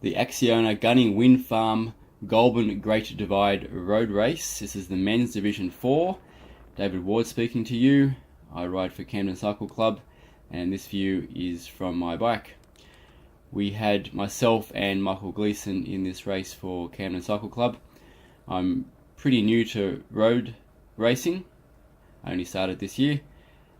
the Acciona Gunning Wind Farm Goulburn Great Divide Road Race. This is the Men's Division 4. David Ward speaking to you. I ride for Camden Cycle Club, and this view is from my bike. We had myself and Michael Gleeson in this race for Camden Cycle Club. I'm pretty new to road racing. I only started this year,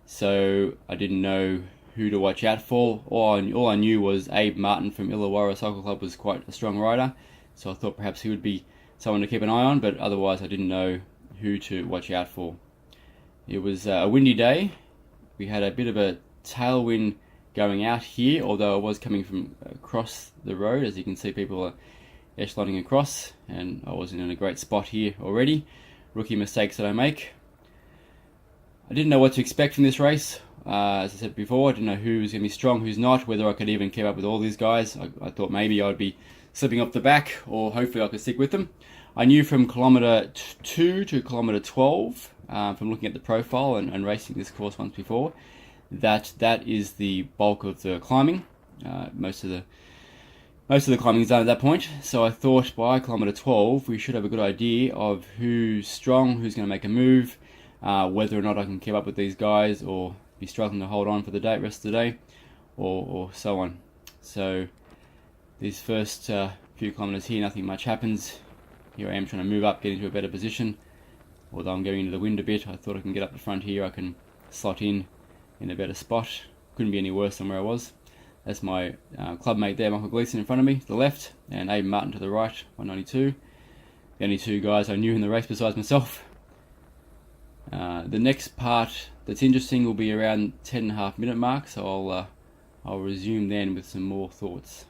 so I didn't know who to watch out for. All I knew was Abe Martin from Illawarra Cycle Club was quite a strong rider, so I thought perhaps he would be someone to keep an eye on, but otherwise I didn't know who to watch out for. It was a windy day. We had a bit of a tailwind going out here, although I was coming from across the road. As you can see, people are echeloning across, and I wasn't in a great spot here already. Rookie mistakes that I make. I didn't know what to expect from this race. As I said before, I didn't know who was going to be strong, who's not, whether I could even keep up with all these guys. I thought maybe I'd be slipping off the back, or hopefully I could stick with them. I knew from kilometre 2 to kilometre 12, from looking at the profile and racing this course once before, that is the bulk of the climbing. Most of the climbing is done at that point. So I thought by kilometre 12 we should have a good idea of who's strong, who's going to make a move, whether or not I can keep up with these guys or be struggling to hold on for the rest of the day, or so on. So these first few kilometres here, nothing much happens. Here I am trying to move up, get into a better position. Although I'm going into the wind a bit, I thought I can get up the front here, I can slot in a better spot. Couldn't be any worse than where I was. That's my club mate there, Michael Gleeson, in front of me to the left, and Abe Martin to the right, 192. The only two guys I knew in the race besides myself. The next part that's interesting will be around 10.5 minute mark, so I'll resume then with some more thoughts.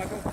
Michael.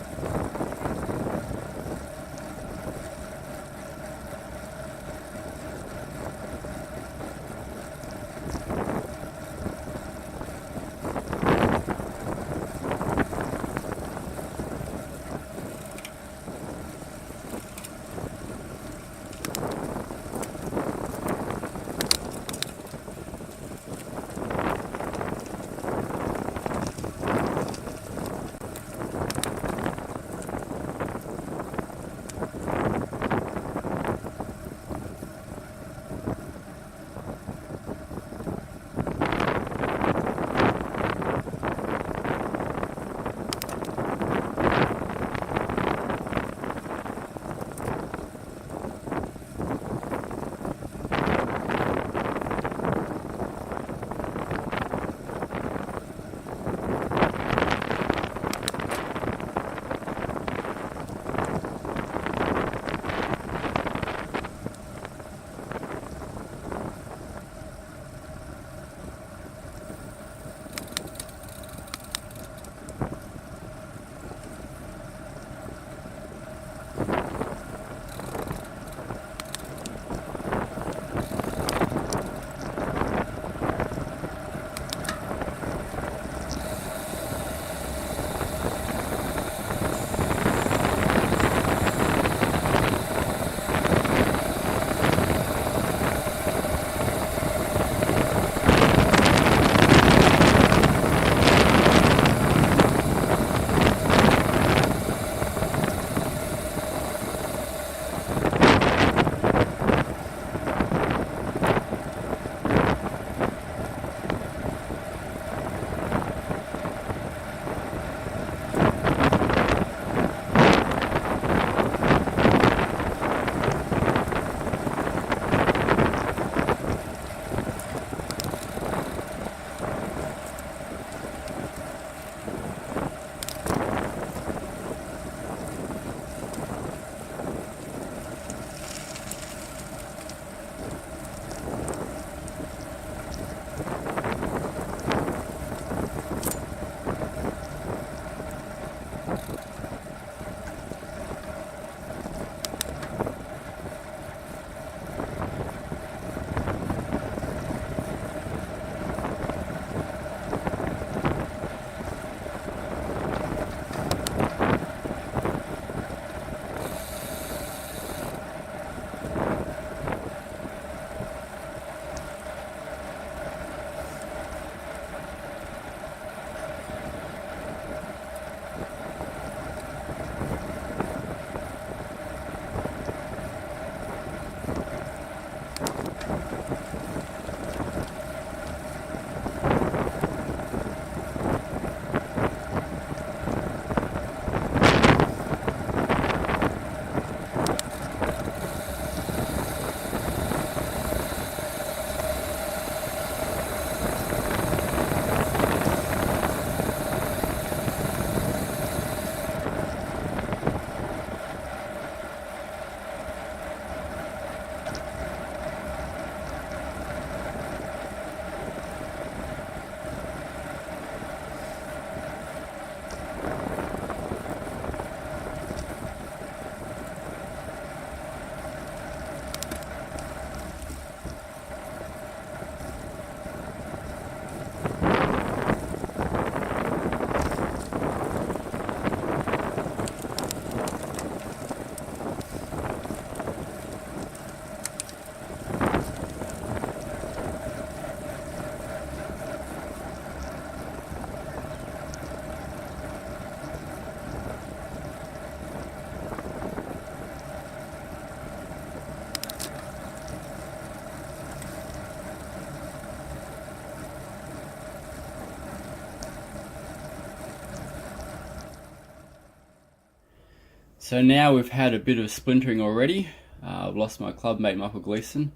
So now we've had a bit of splintering already. I've lost my club mate Michael Gleason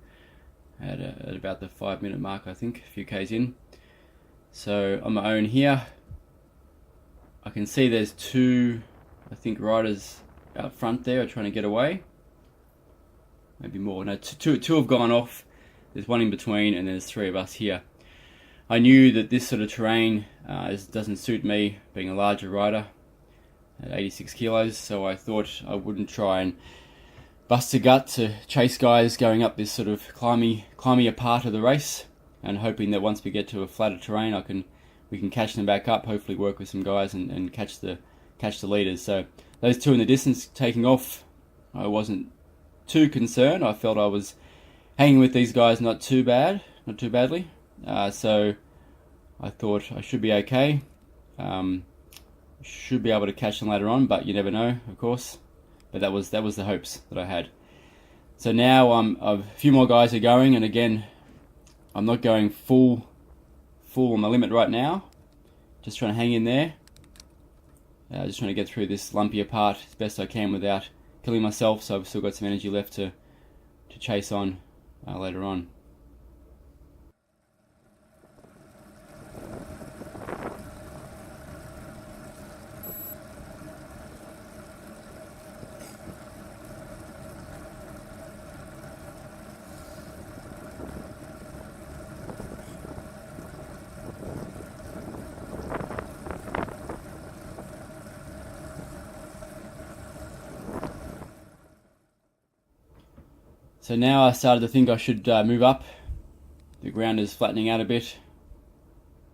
at about the 5-minute mark, I think, a few k's in. So on my own here, I can see there's two, I think, riders out front there are trying to get away. Maybe more. No, two have gone off. There's one in between, and there's three of us here. I knew that this sort of terrain doesn't suit me, being a larger rider. at 86 kilos, so I thought I wouldn't try and bust a gut to chase guys going up this sort of climbier part of the race, and hoping that once we get to a flatter terrain we can catch them back up, hopefully work with some guys and catch the leaders. So those two in the distance taking off, I wasn't too concerned. I felt I was hanging with these guys not too badly. So I thought I should be okay. Should be able to catch them later on, but you never know, of course. But that was the hopes that I had. So now a few more guys are going, and again, I'm not going full on my limit right now. Just trying to hang in there. Just trying to get through this lumpier part as best I can without killing myself. So I've still got some energy left to chase on later on. So now I started to think I should move up. The ground is flattening out a bit.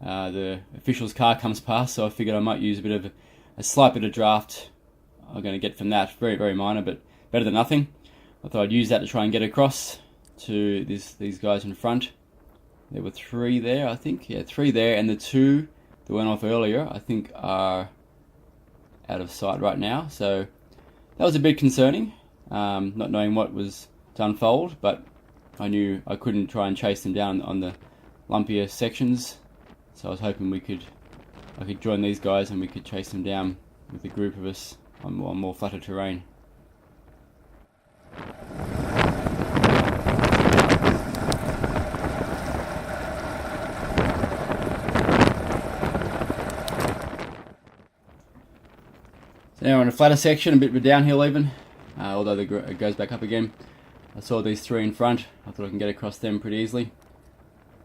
The official's car comes past, so I figured I might use a slight bit of draft I'm going to get from that. Very, very minor, but better than nothing. I thought I'd use that to try and get across to these guys in front. There were 3 there, I think. Yeah, 3 there, and the 2 that went off earlier, I think, are out of sight right now. So that was a bit concerning, not knowing what was to unfold, but I knew I couldn't try and chase them down on the lumpier sections, so I was hoping I could join these guys and we could chase them down with a group of us on more flatter terrain. So now we're in a flatter section, a bit of a downhill even, although it goes back up again. I saw these 3 in front. I thought I can get across them pretty easily.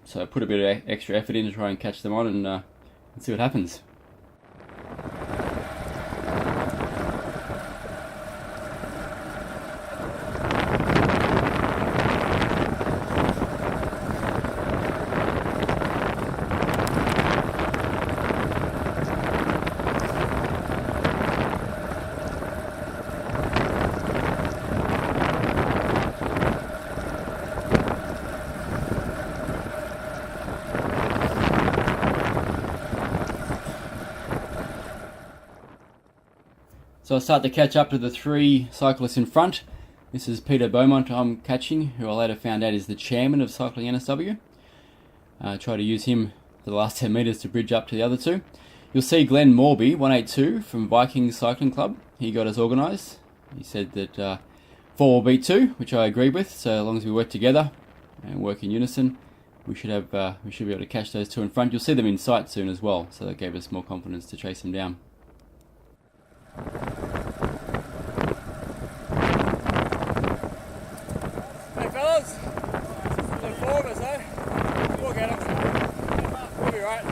So I put a bit of extra effort in to try and catch them on and see what happens. So I start to catch up to the 3 cyclists in front. This is Peter Beaumont I'm catching, who I later found out is the chairman of Cycling NSW. Try to use him for the last 10 metres to bridge up to the other 2. You'll see Glenn Morby, 182, from Viking Cycling Club. He got us organised. He said that 4 will beat 2, which I agree with. So as long as we work together and work in unison, we should be able to catch those 2 in front. You'll see them in sight soon as well, so that gave us more confidence to chase them down. Hey fellas, there's 4 of us, eh? We'll get them. We'll be right.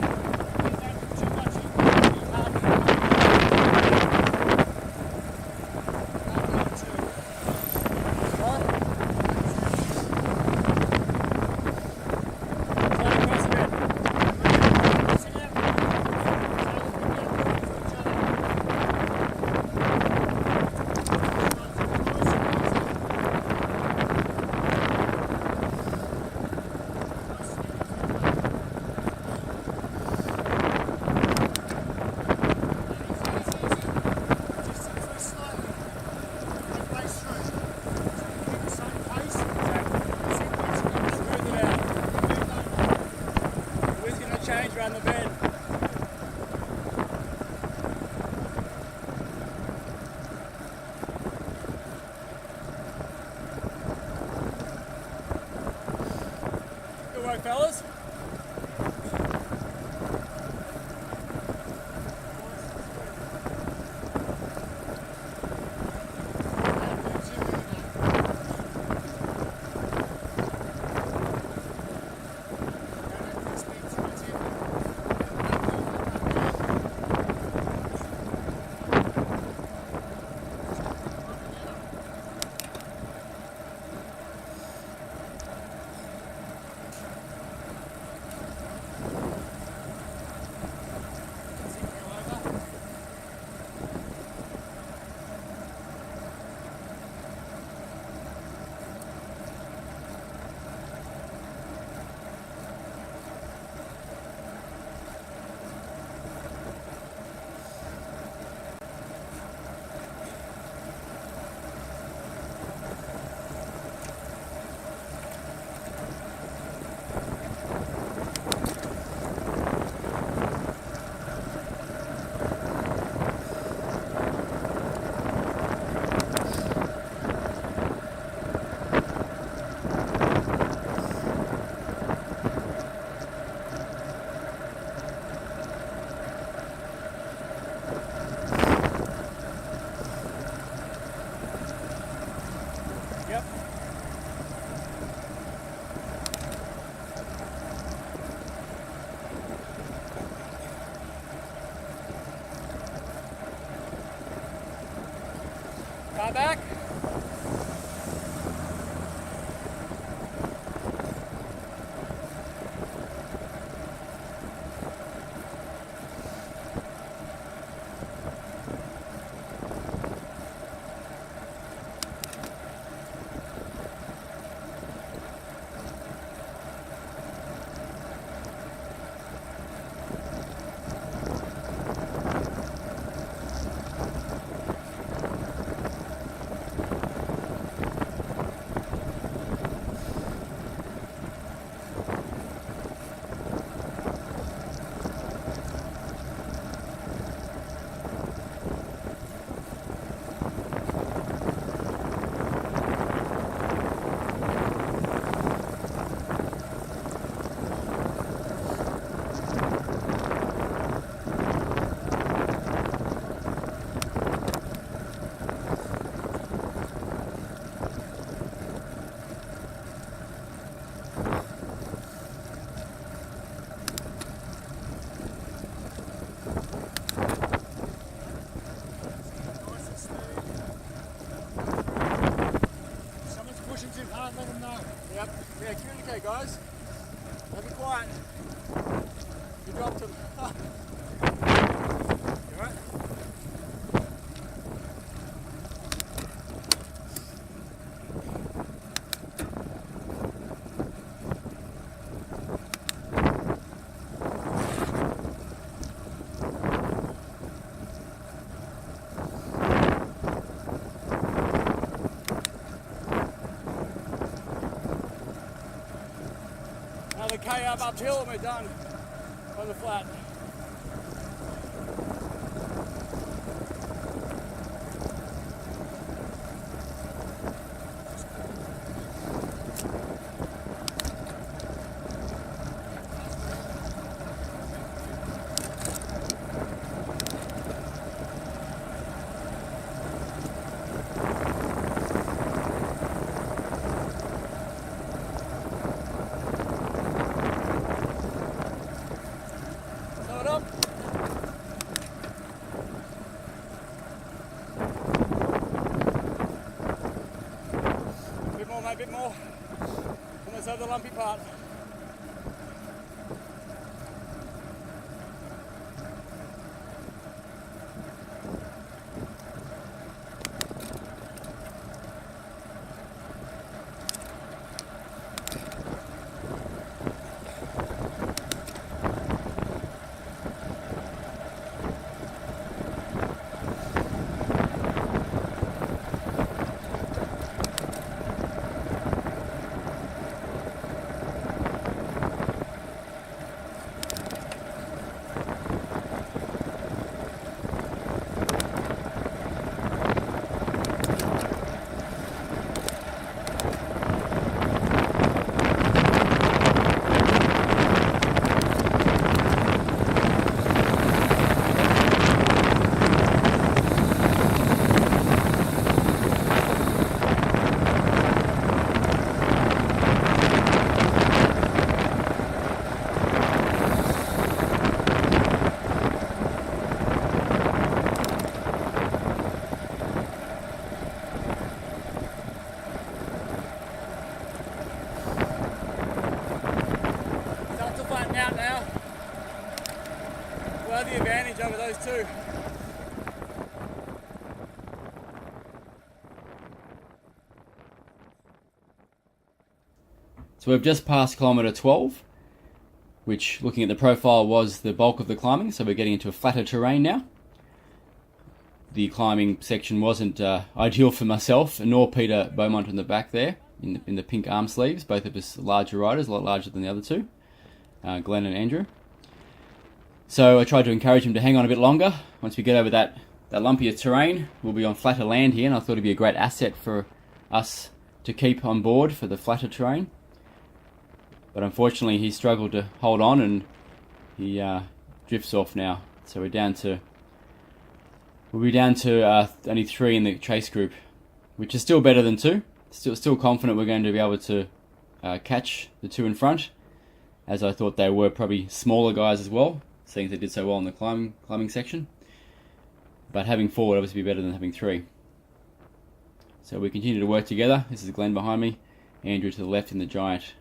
Around the bend. Good work, fellas. Car back. Let them know. Yep. Yeah, communicate, guys. Now be quiet. You dropped him. You alright? Another K up uphill and we're done on the flat. Up. Bit more, mate, bit more. Almost over the lumpy part. Out now. We'll have the advantage over those two. So we've just passed kilometre 12, which, looking at the profile, was the bulk of the climbing, so we're getting into a flatter terrain now. The climbing section wasn't ideal for myself, nor Peter Beaumont in the back there, in the pink arm sleeves, both of us larger riders, a lot larger than the other two. Glenn and Andrew. So I tried to encourage him to hang on a bit longer. Once we get over that lumpier terrain, we'll be on flatter land here, and I thought it'd be a great asset for us to keep on board for the flatter terrain. But unfortunately he struggled to hold on, and he drifts off now. So we'll be down to only 3 in the chase group, which is still better than 2. Still confident we're going to be able to catch the 2 in front, as I thought they were probably smaller guys as well, seeing as they did so well in the climbing section. But having 4 would obviously be better than having 3. So we continue to work together. This is Glenn behind me, Andrew to the left in the giant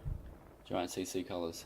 CC colours.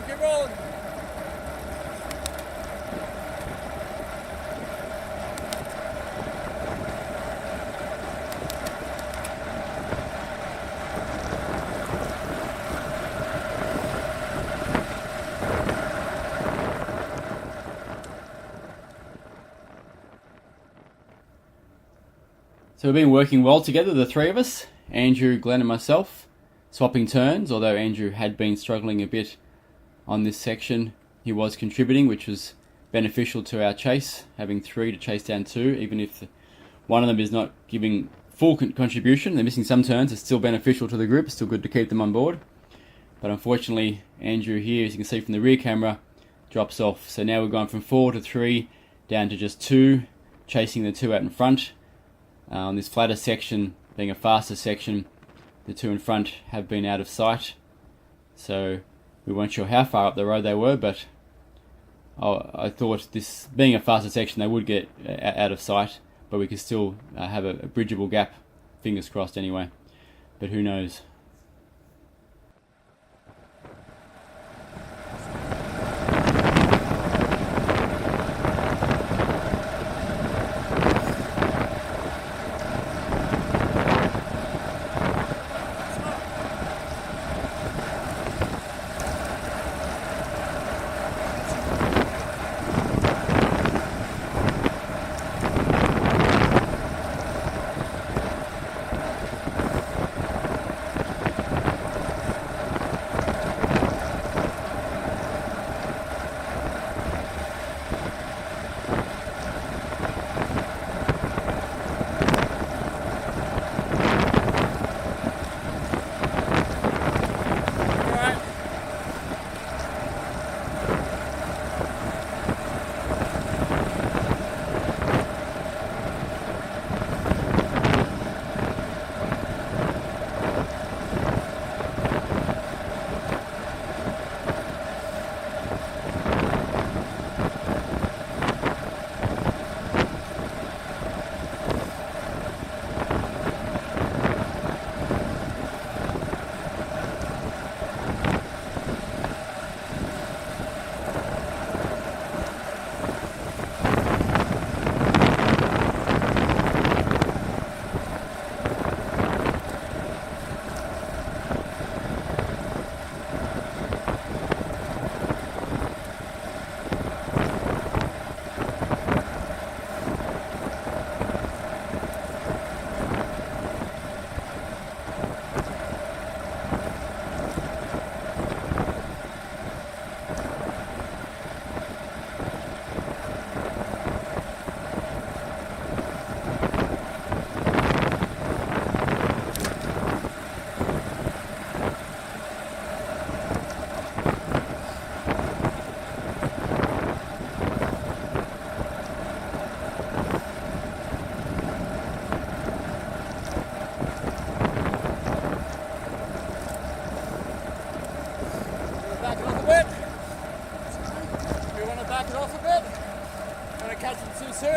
Keep rolling. So we've been working well together, the three of us, Andrew, Glenn and myself, swapping turns, although Andrew had been struggling a bit on this section. He was contributing, which was beneficial to our chase, having three to chase down two, even if one of them is not giving full contribution. They're missing some turns, it's still beneficial to the group, it's still good to keep them on board. But unfortunately, Andrew here, as you can see from the rear camera, drops off. So now we've gone from 4 to 3, down to just 2, chasing the 2 out in front. On this flatter section, being a faster section, the 2 in front have been out of sight. So we weren't sure how far up the road they were, but I thought this being a faster section, they would get out of sight, but we could still have a bridgeable gap, fingers crossed anyway. But who knows?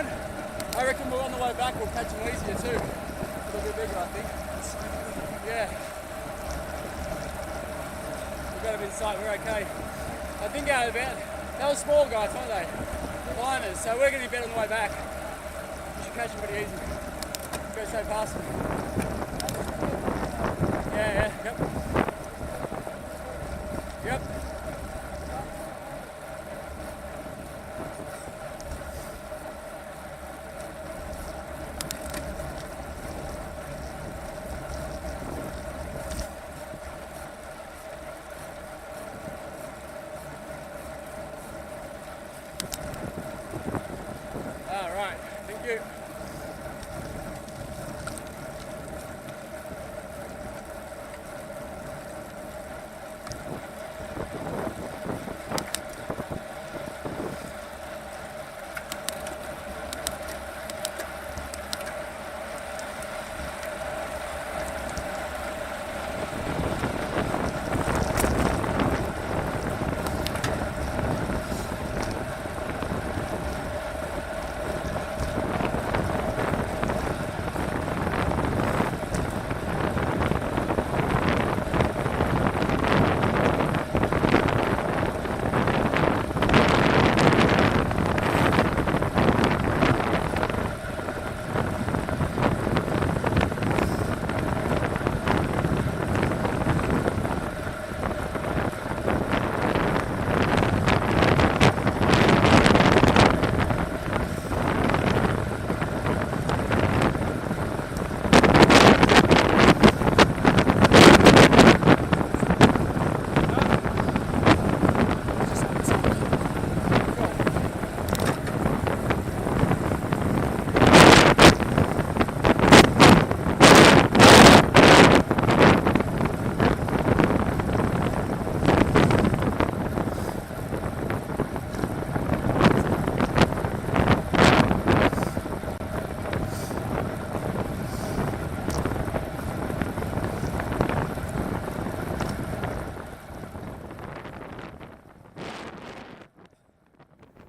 good. I reckon we're on the way back, we'll catch them easier too. A little bit bigger, I think. Yeah. We've got them in sight, we're okay. I think out of about, that was small guys, weren't they? Liners, so we're going to be better on the way back. We should catch them pretty easy. Go straight past them. Yeah, yep. Yep. All right, thank you.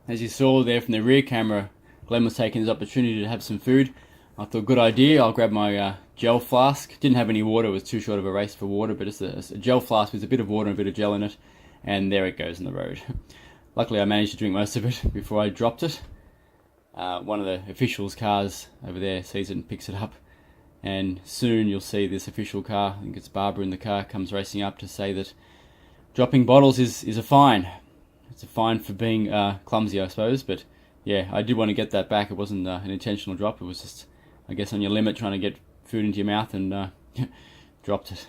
As you saw there from the rear camera, Glenn was taking his opportunity to have some food. I thought, good idea, I'll grab my gel flask. Didn't have any water, it was too short of a race for water, but it's a gel flask with a bit of water and a bit of gel in it, and there it goes in the road. Luckily I managed to drink most of it before I dropped it. One of the officials' cars over there sees it and picks it up, and soon you'll see this official car, I think it's Barbara in the car, comes racing up to say that dropping bottles is a fine. It's a fine for being clumsy, I suppose, but yeah, I did want to get that back. It wasn't an intentional drop, it was just, I guess, on your limit trying to get food into your mouth and dropped it.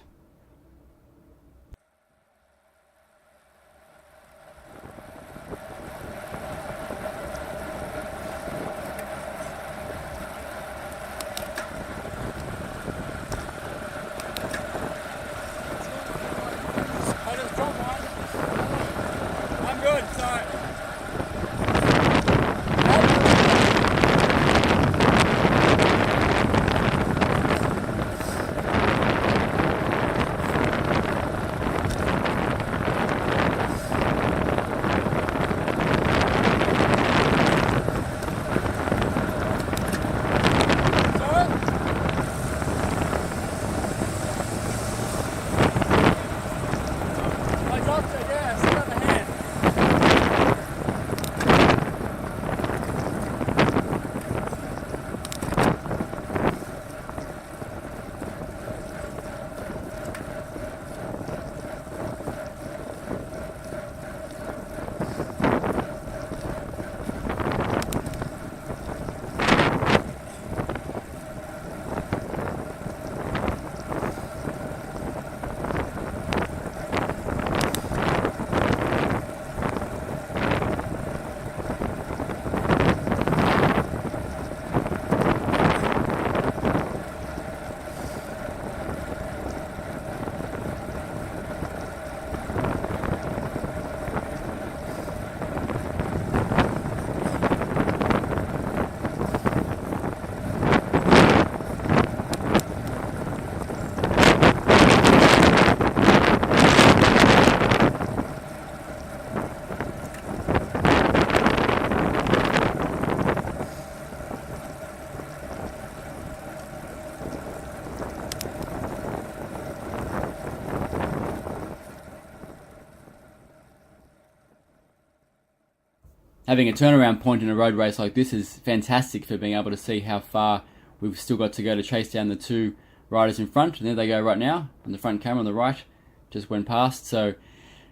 having a turnaround point in a road race like this is fantastic for being able to see how far we've still got to go to chase down the two riders in front. And there they go right now on the front camera on the right, just went past. So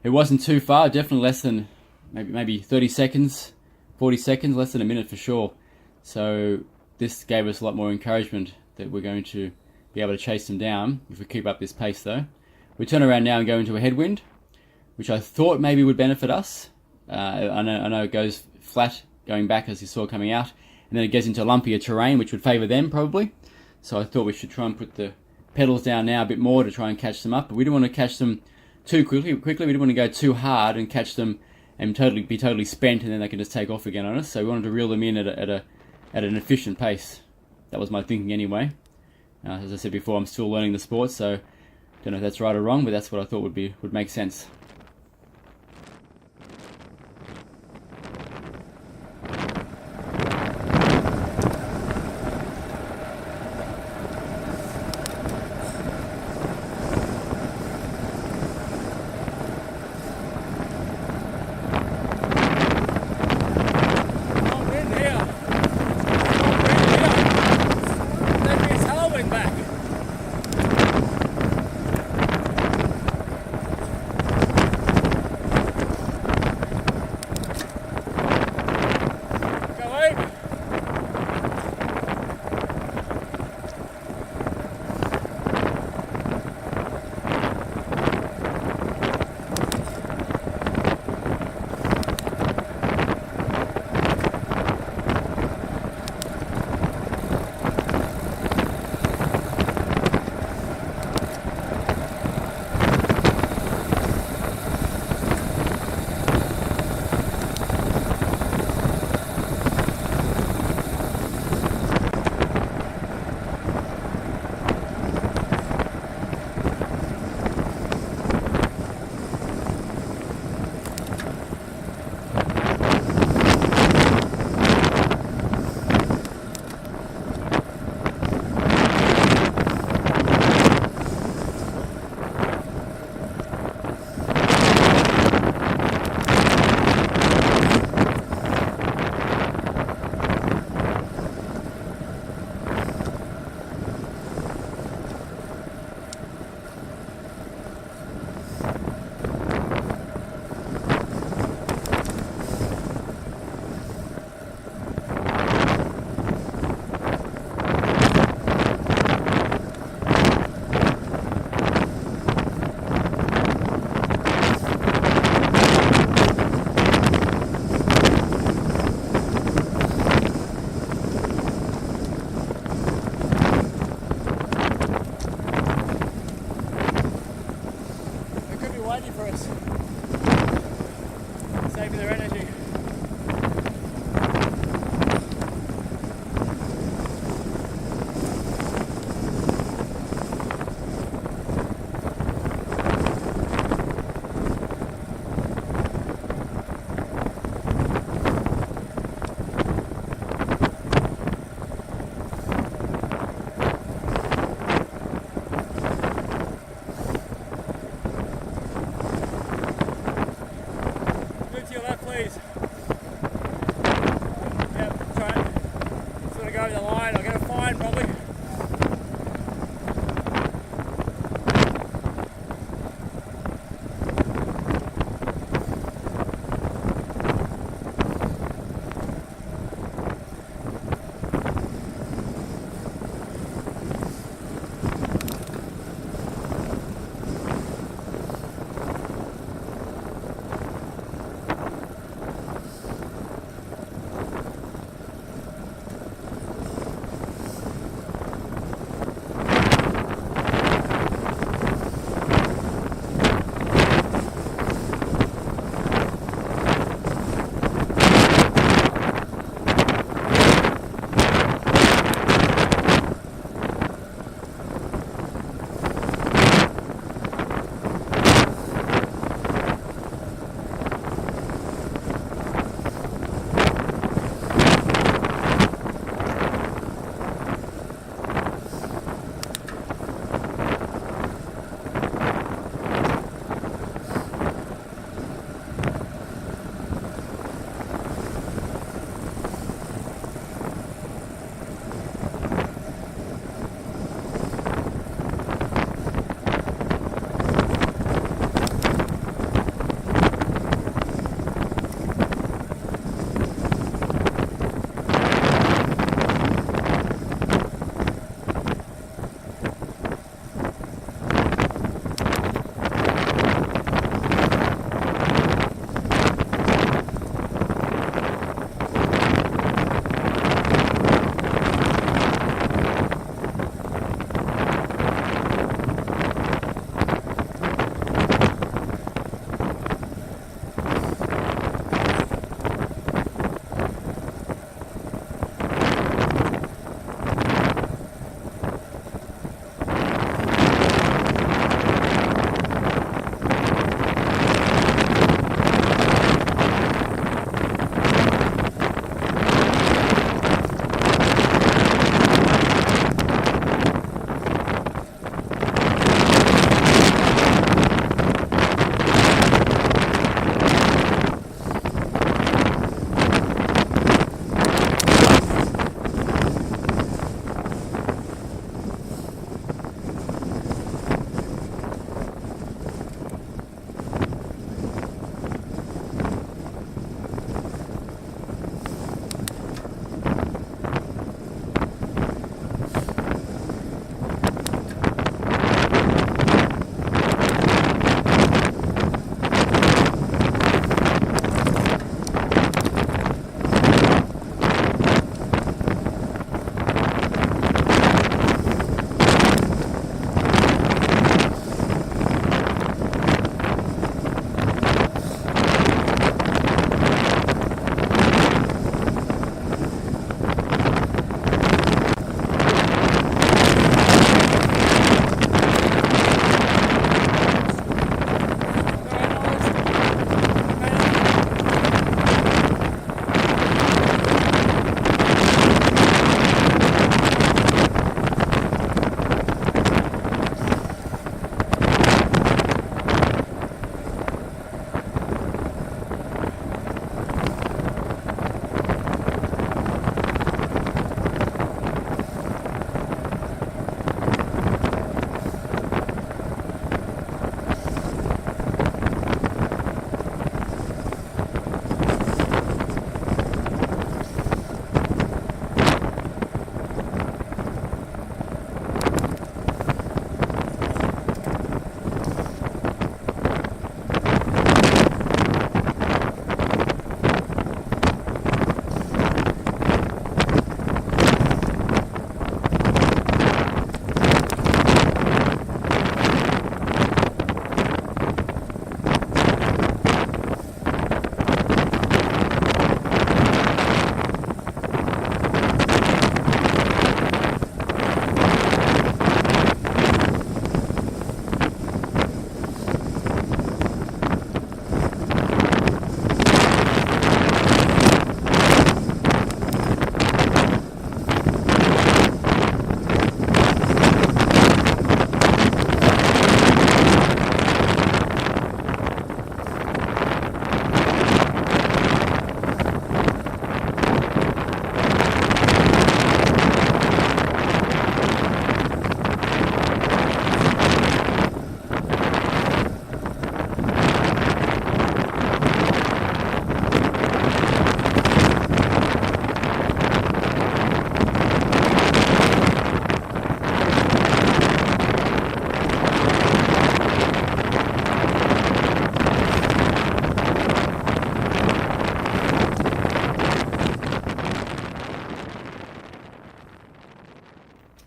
it wasn't too far, definitely less than maybe 30 seconds, 40 seconds, less than a minute for sure. So this gave us a lot more encouragement that we're going to be able to chase them down if we keep up this pace though. We turn around now and go into a headwind, which I thought maybe would benefit us. I know it goes flat going back as you saw coming out, and then it gets into lumpier terrain which would favour them probably. So I thought we should try and put the pedals down now a bit more to try and catch them up, but we didn't want to catch them too quickly. We didn't want to go too hard and catch them and be totally spent, and then they can just take off again on us. So we wanted to reel them in at an efficient pace. That was my thinking anyway. As I said before, I'm still learning the sport, so don't know if that's right or wrong, but that's what I thought would make sense.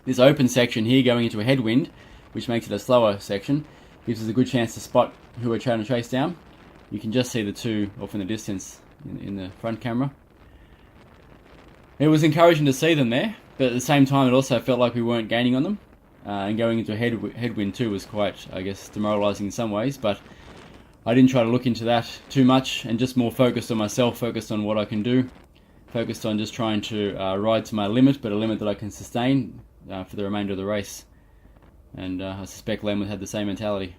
This open section here going into a headwind, which makes it a slower section, gives us a good chance to spot who we're trying to chase down. You can just see the two off in the distance in the front camera. It was encouraging to see them there, but at the same time it also felt like we weren't gaining on them. And going into a headwind too was quite, I guess, demoralising in some ways, but I didn't try to look into that too much and just more focused on myself, focused on what I can do, focused on just trying to ride to my limit, but a limit that I can sustain for the remainder of the race. And I suspect Lem had the same mentality.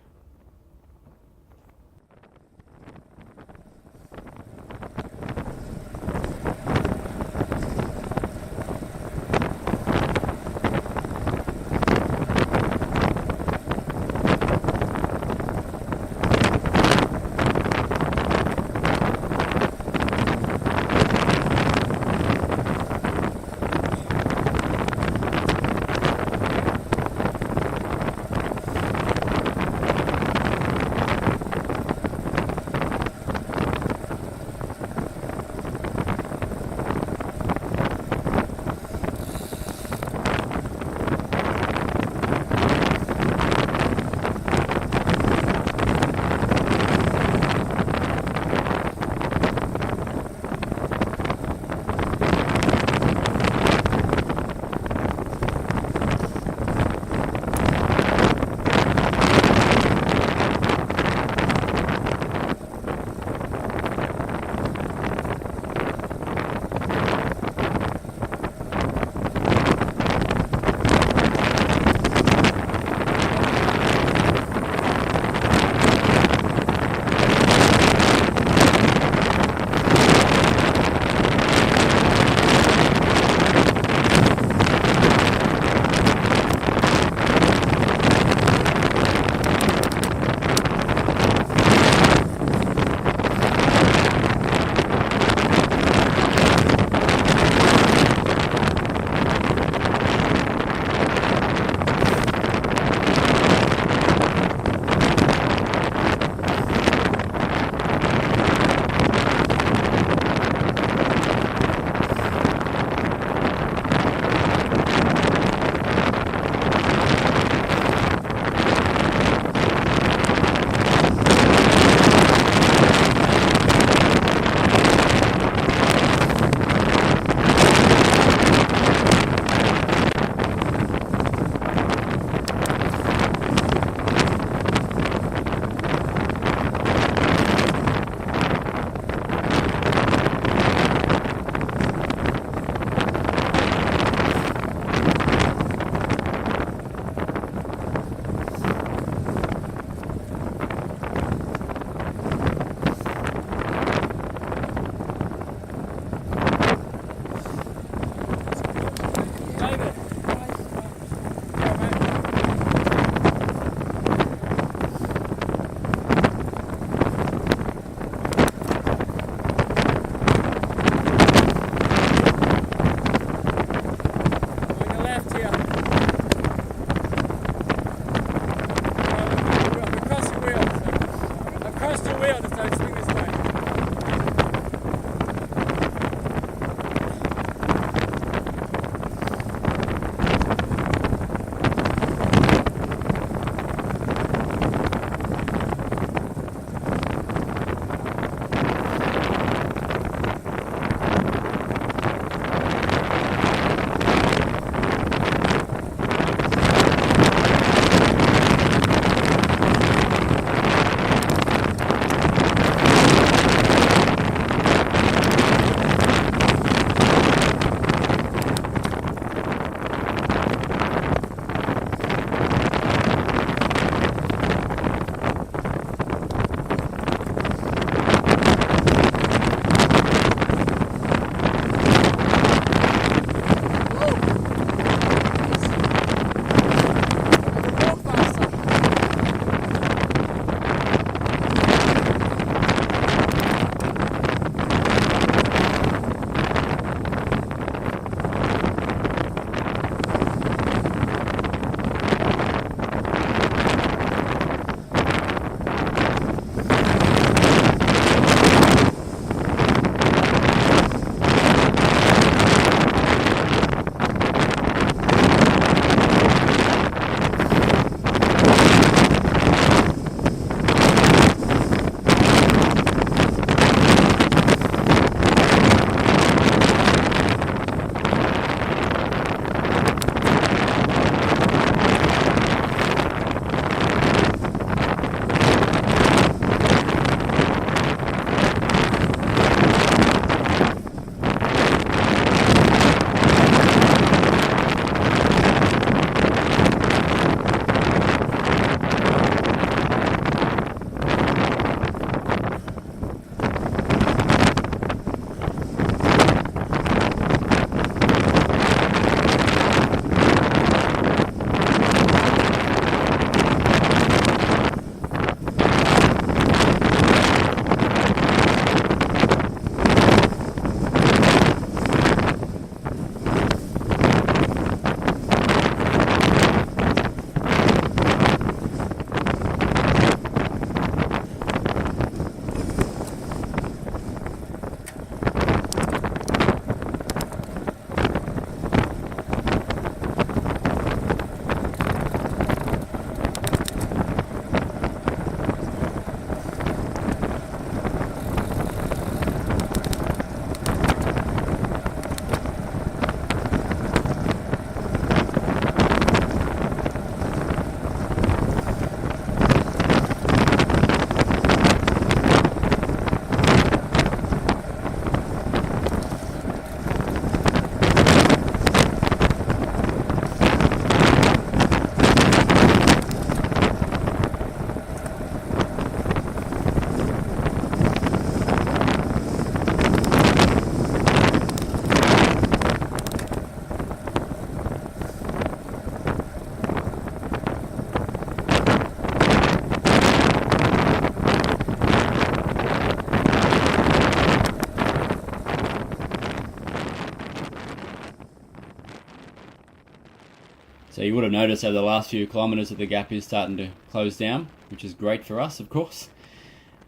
So you would have noticed over the last few kilometres that the gap is starting to close down, which is great for us, of course.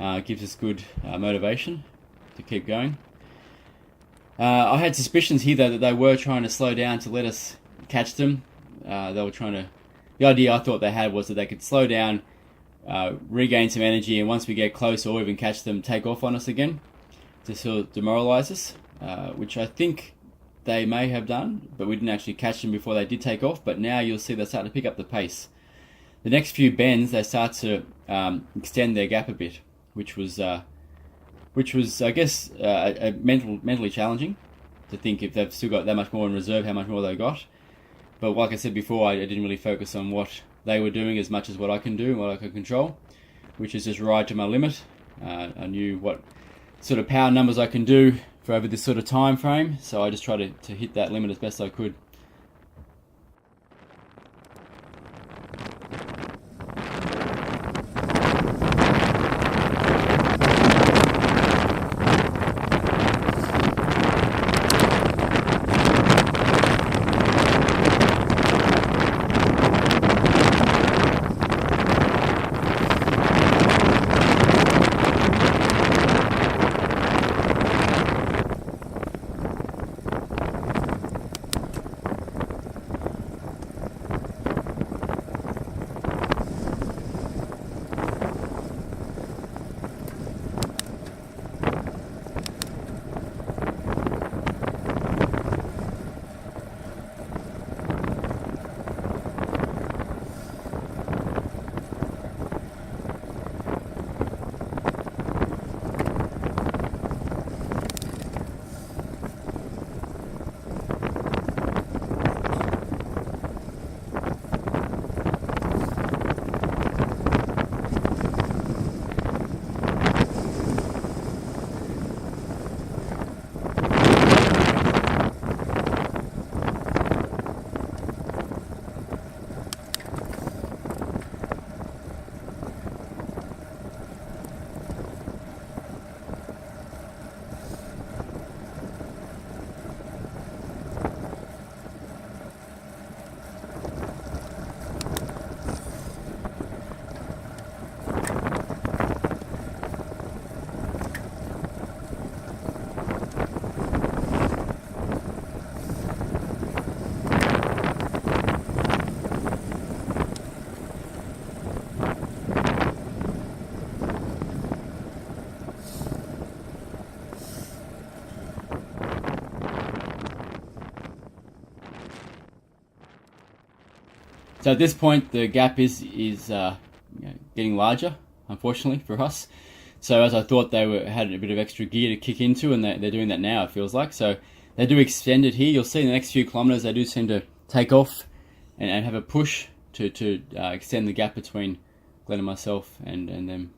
It gives us good motivation to keep going. I had suspicions here though that they were trying to slow down to let us catch them. They were trying to. The idea I thought they had was that they could slow down, regain some energy, and once we get close or even catch them, take off on us again to sort of demoralise us, which I think they may have done, but we didn't actually catch them before they did take off. But now you'll see they start to pick up the pace. The next few bends, they start to extend their gap a bit, which was I guess mentally challenging to think if they've still got that much more in reserve, how much more they got. But like I said before, I didn't really focus on what they were doing as much as what I can do and what I can control, which is just ride to my limit. I knew what sort of power numbers I can do for over this sort of time frame, so I just tried to hit that limit as best I could. So at this point, the gap is getting larger, unfortunately for us. So as I thought, they had a bit of extra gear to kick into, and they're doing that now, it feels like. So they do extend it here. You'll see in the next few kilometres, they do seem to take off and have a push to extend the gap between Glenn and myself and them.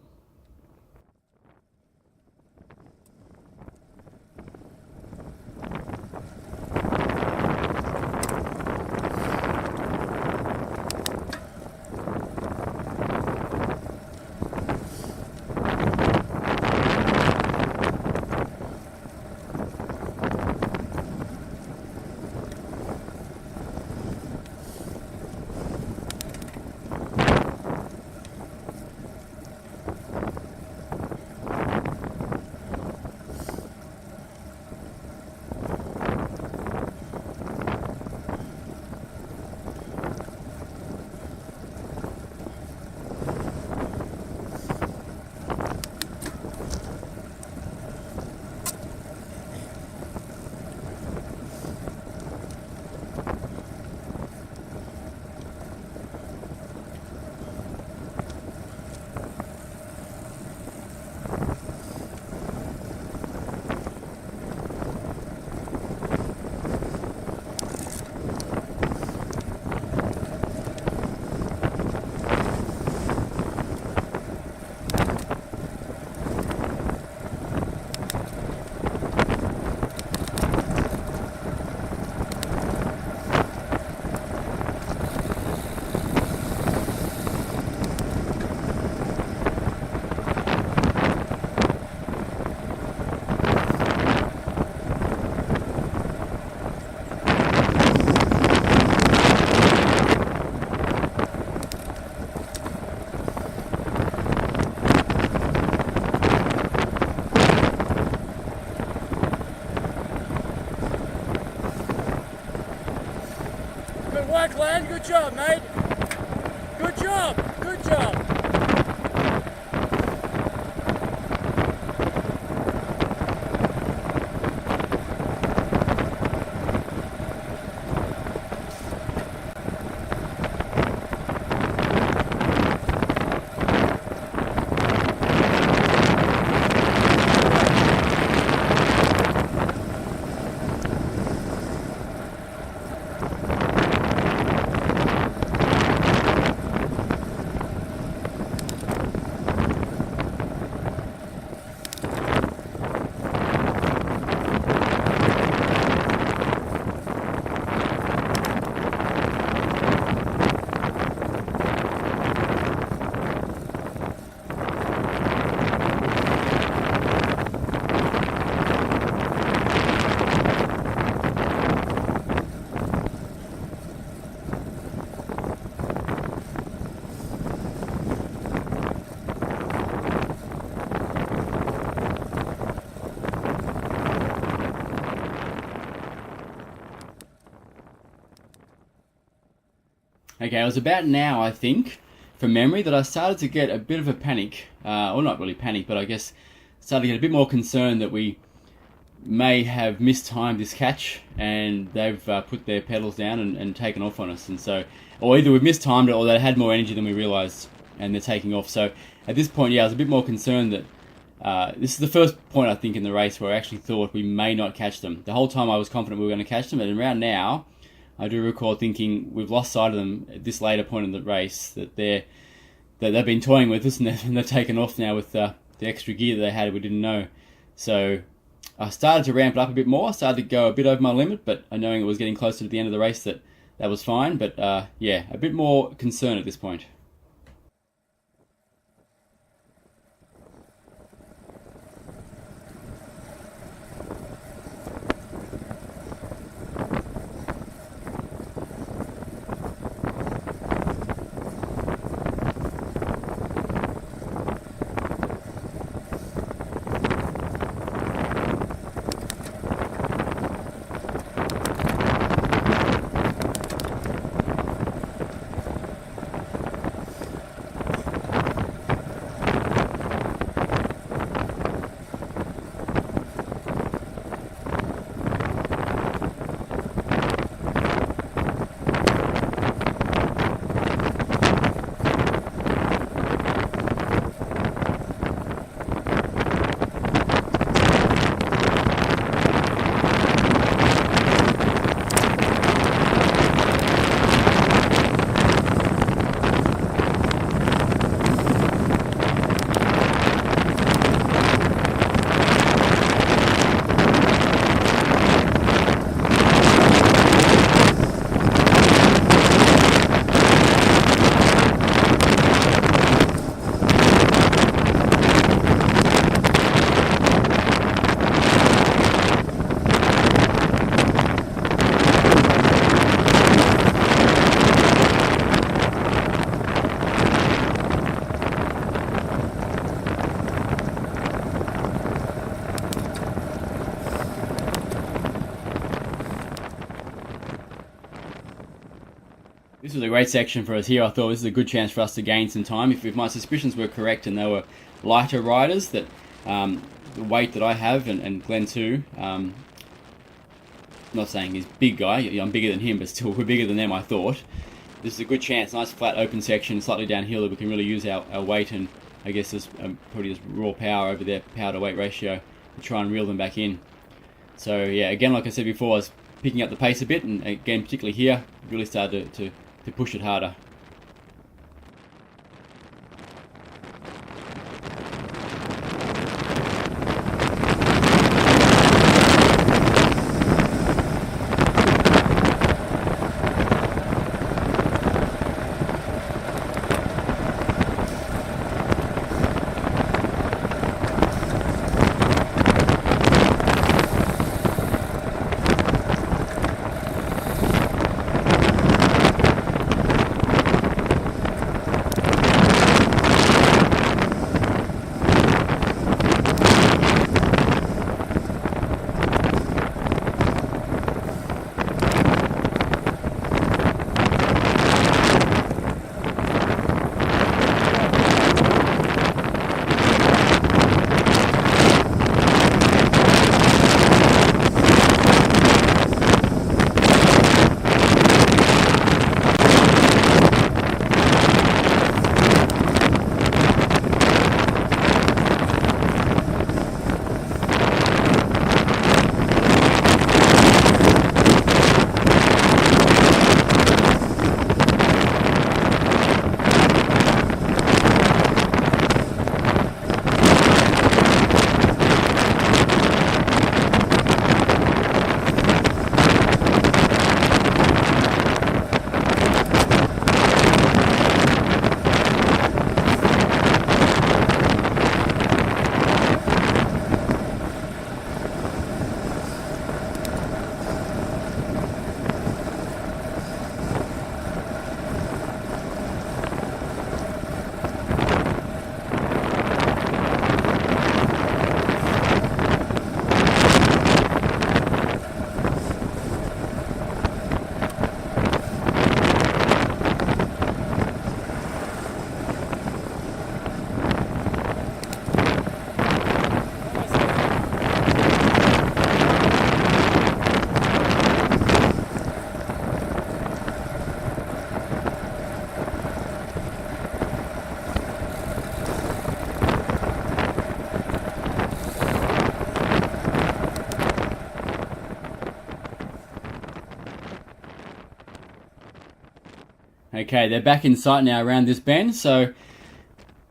Good work, Len. Good job, mate. Good job. Good job. Okay, it was about now, I think, from memory, that I started to get a bit of a panic. Or not really panic, but I guess started to get a bit more concerned that we may have mistimed this catch and they've put their pedals down and taken off on us. And so, or either we've mistimed it or they had more energy than we realised and they're taking off. So at this point, yeah, I was a bit more concerned that this is the first point, I think, in the race where I actually thought we may not catch them. The whole time I was confident we were going to catch them, and around now, I do recall thinking we've lost sight of them at this later point in the race, that they've been toying with us and they're taken off now with the extra gear that they had we didn't know. So I started to ramp it up a bit more. I started to go a bit over my limit, but knowing it was getting closer to the end of the race, that was fine. But yeah, a bit more concern at this point. This was a great section for us here. I thought this is a good chance for us to gain some time. If my suspicions were correct and they were lighter riders, that the weight that I have, and Glenn too, not saying he's a big guy, I'm bigger than him, but still we're bigger than them, I thought. This is a good chance, nice flat open section, slightly downhill, that we can really use our weight and I guess this probably just raw power over their power to weight ratio to try and reel them back in. So yeah, again, like I said before, I was picking up the pace a bit, and again, particularly here, really started to push it harder. Okay, they're back in sight now around this bend, so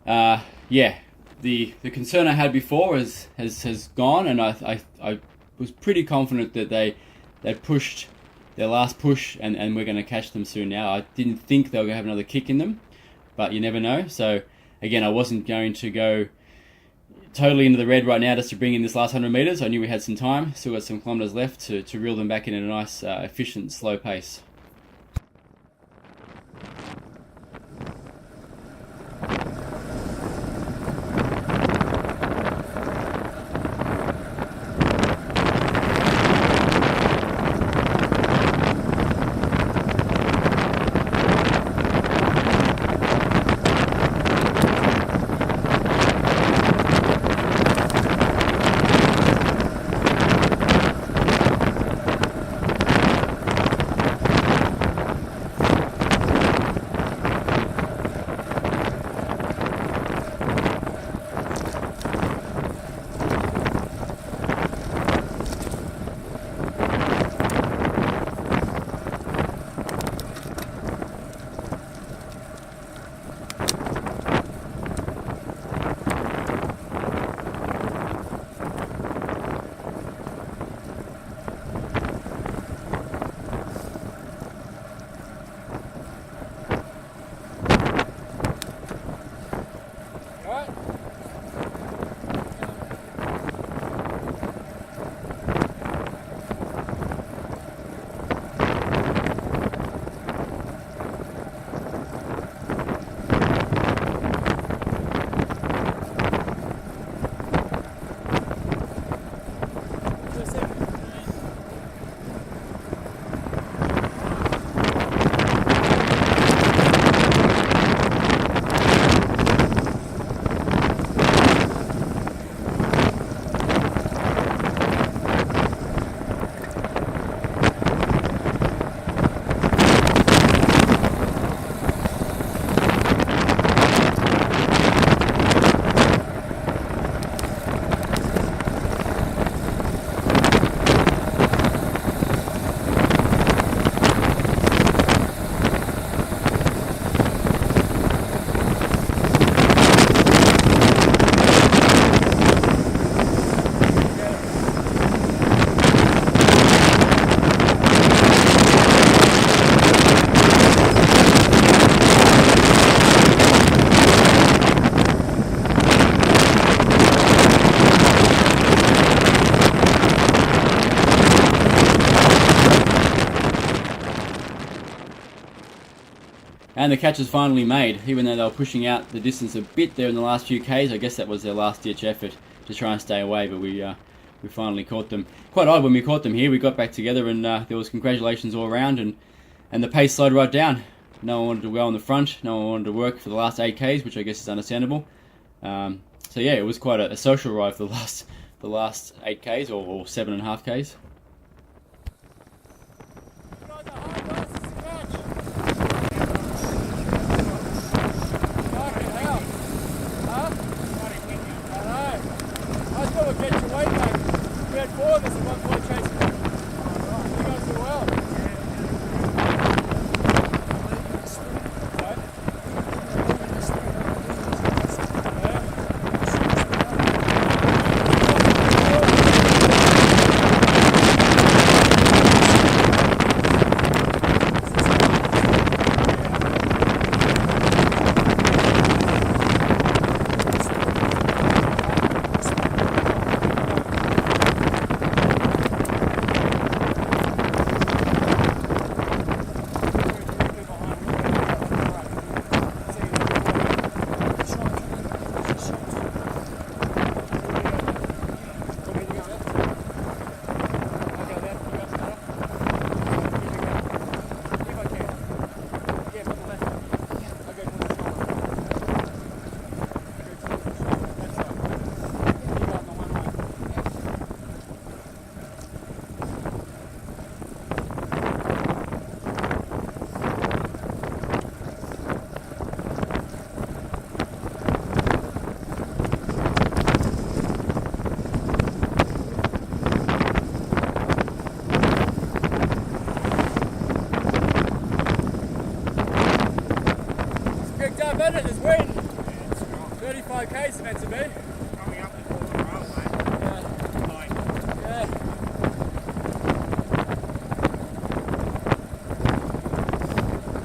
yeah, the concern I had before has gone, and I was pretty confident that they pushed their last push, and we're going to catch them soon now. I didn't think they were going to have another kick in them, but you never know. So again, I wasn't going to go totally into the red right now just to bring in this last 100 meters. I knew we had some time, still got some kilometers left to reel them back in at a nice, efficient, slow pace. And the catch is finally made, even though they were pushing out the distance a bit there in the last few Ks. I guess that was their last ditch effort to try and stay away, but we finally caught them. Quite odd when we caught them here. We got back together and there was congratulations all around, and the pace slowed right down. No one wanted to go on the front, no one wanted to work for the last 8 Ks, which I guess is understandable. So yeah, it was quite a social ride for the last 8 Ks or 7.5 Ks. better, there's wind. 35 k's is meant to be. Coming up before the railway. Fine. Yeah.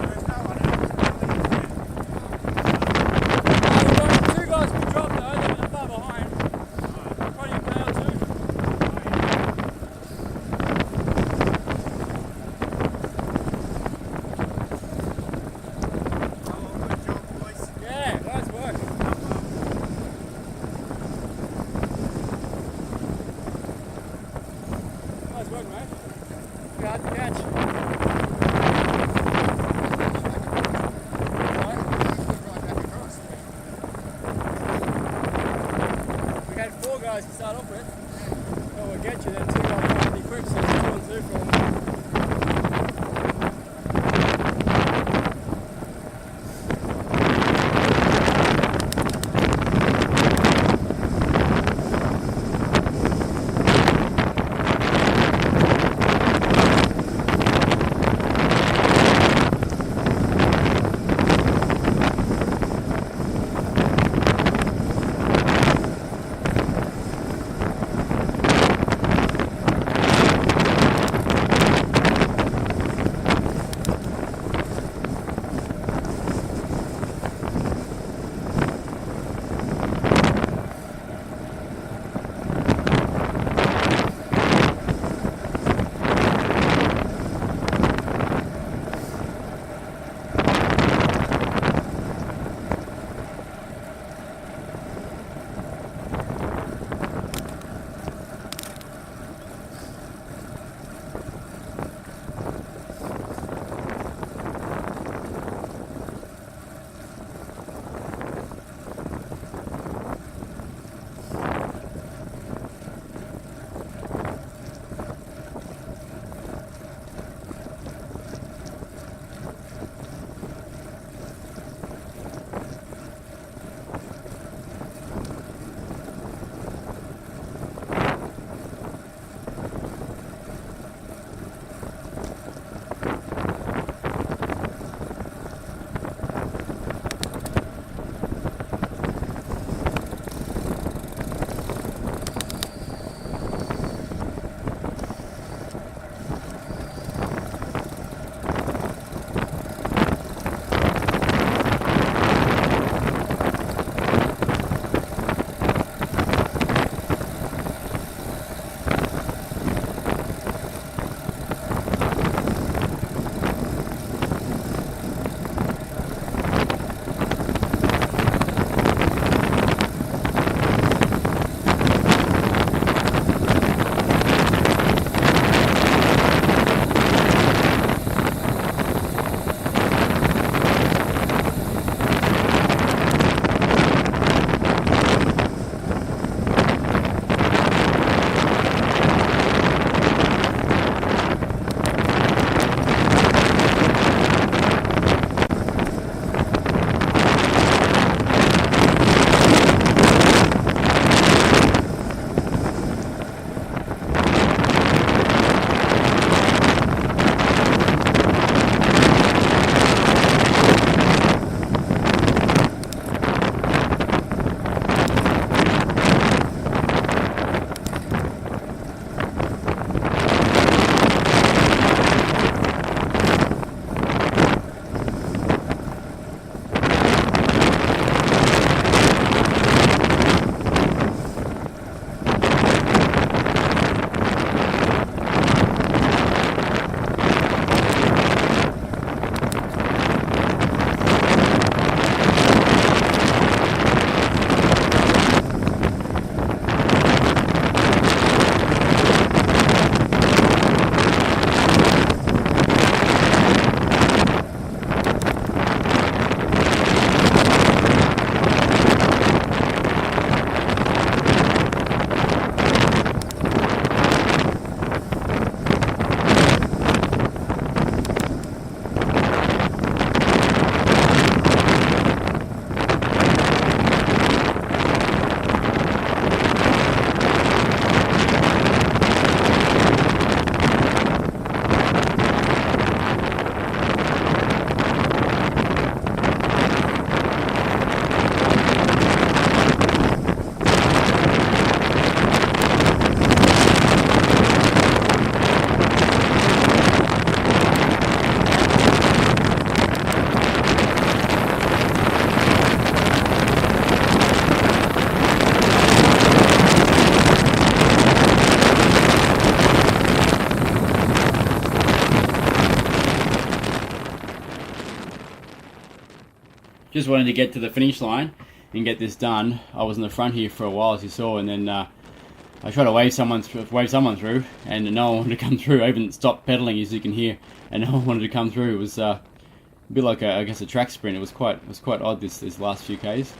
There's no one else coming, is there? We've got two guys we dropped though, they're not far behind. Probably a day or two. Oh, good job, boys. Yeah, nice work. just wanted to get to the finish line and get this done. I was in the front here for a while, as you saw, and then I tried to wave someone through, and no one wanted to come through. I even stopped pedaling, as you can hear, and no one wanted to come through. It was a bit like I guess a track sprint. It was quite odd this last few k's.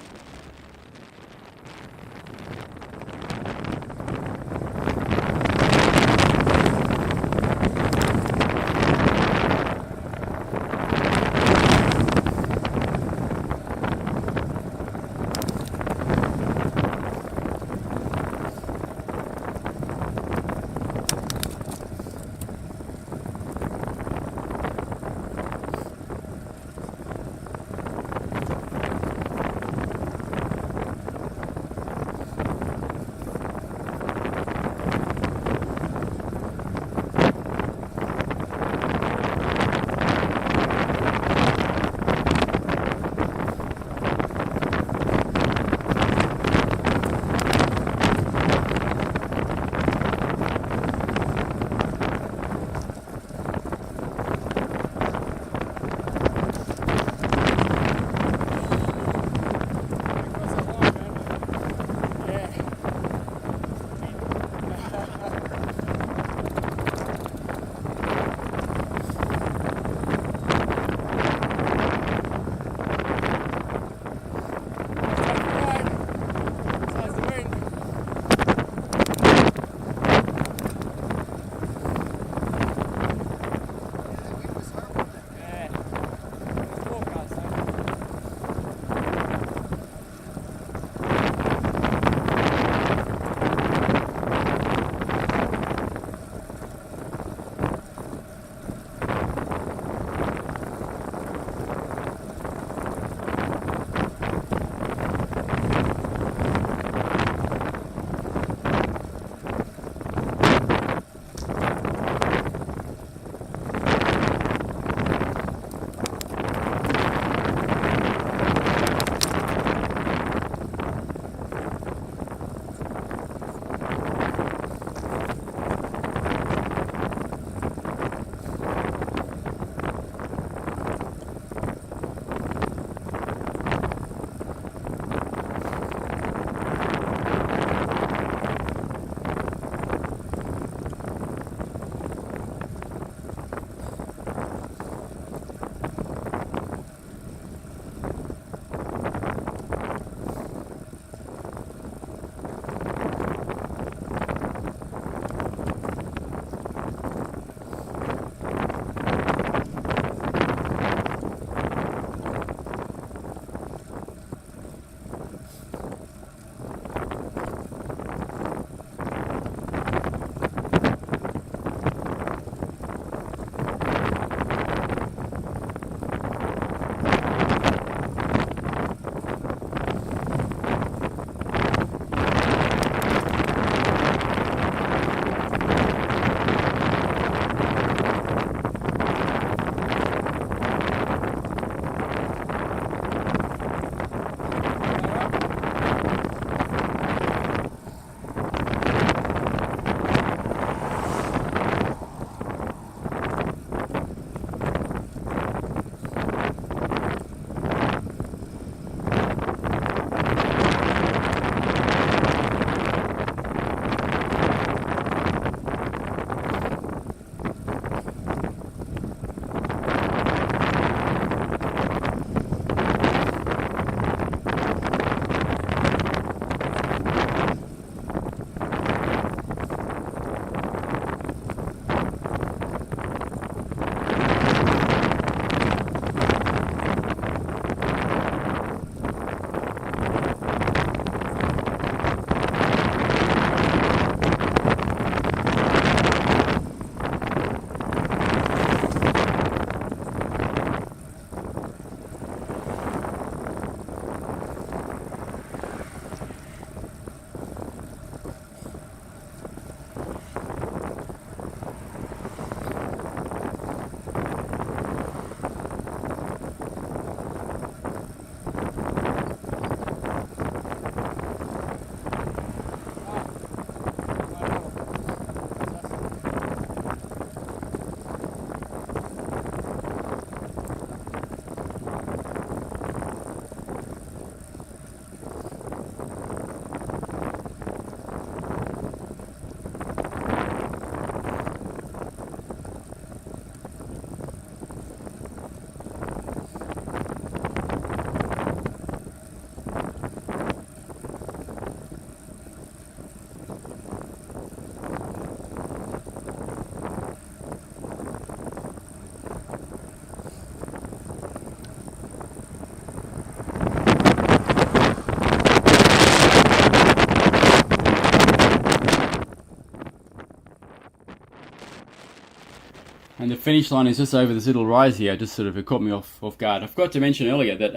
And the finish line is just over this little rise here. Just sort of, it caught me off guard. I forgot to mention earlier that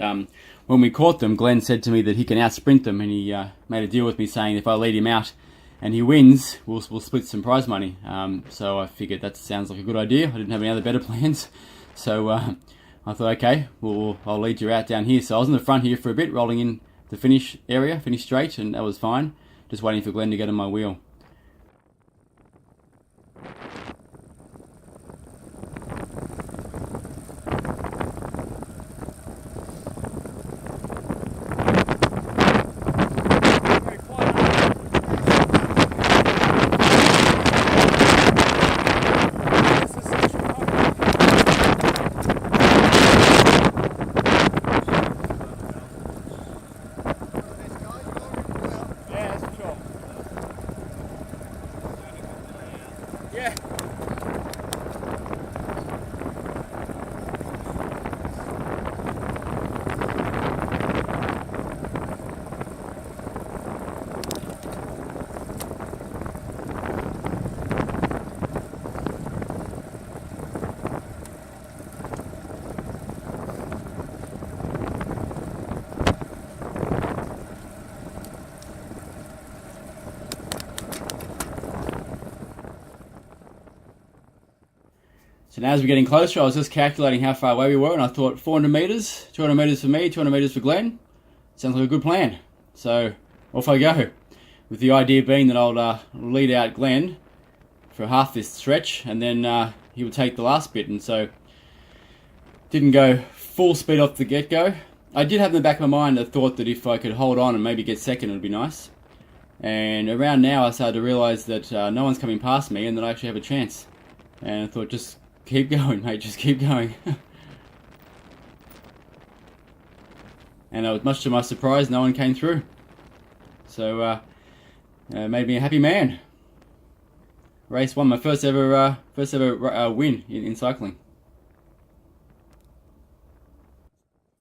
when we caught them, Glenn said to me that he can out sprint them, and he made a deal with me saying if I lead him out and he wins, we'll split some prize money. So I figured that sounds like a good idea. I didn't have any other better plans. So I thought, okay, I'll lead you out down here. So I was in the front here for a bit, rolling in the finish area, finish straight, and that was fine. Just waiting for Glenn to get on my wheel. Yeah. So now as we're getting closer, I was just calculating how far away we were, and I thought 400 metres, 200 metres for me, 200 metres for Glenn. Sounds like a good plan. So off I go, with the idea being that I'll lead out Glenn for half this stretch, and then he would take the last bit. And so didn't go full speed off the get-go. I did have in the back of my mind the thought that if I could hold on and maybe get second, it would be nice. And around now I started to realise that no one's coming past me and that I actually have a chance. And I thought, just keep going, mate, just keep going. And much to my surprise, no one came through. So made me a happy man. Race 1, my first ever win in cycling.